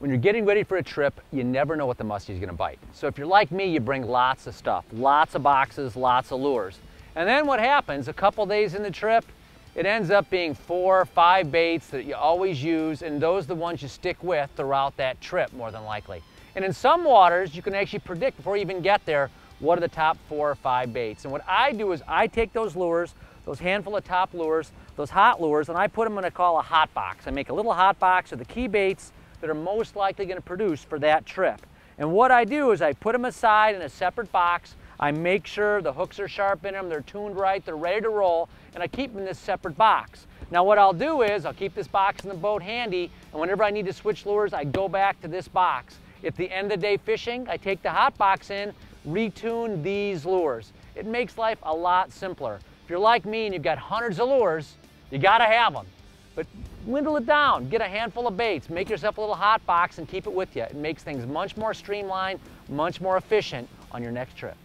When you're getting ready for a trip, you never know what the muskie is going to bite. So if you're like me, you bring lots of stuff, lots of boxes, lots of lures. And then what happens, a couple days in the trip, it ends up being 4 or 5 baits that you always use, and those are the ones you stick with throughout that trip, more than likely. And in some waters, you can actually predict before you even get there, what are the top 4 or 5 baits. And what I do is I take those lures, those handful of top lures, those hot lures, and I put them in what I call a hot box. I make a little hot box of the key baits that are most likely going to produce for that trip. And what I do is I put them aside in a separate box. I make sure the hooks are sharp in them, they're tuned right, they're ready to roll, and I keep them in this separate box. Now what I'll do is I'll keep this box in the boat handy, and whenever I need to switch lures, I go back to this box. At the end of the day fishing, I take the hot box in, retune these lures. It makes life a lot simpler. If you're like me and you've got hundreds of lures, you gotta have them. But dwindle it down, get a handful of baits, make yourself a little hot box and keep it with you. It makes things much more streamlined, much more efficient on your next trip.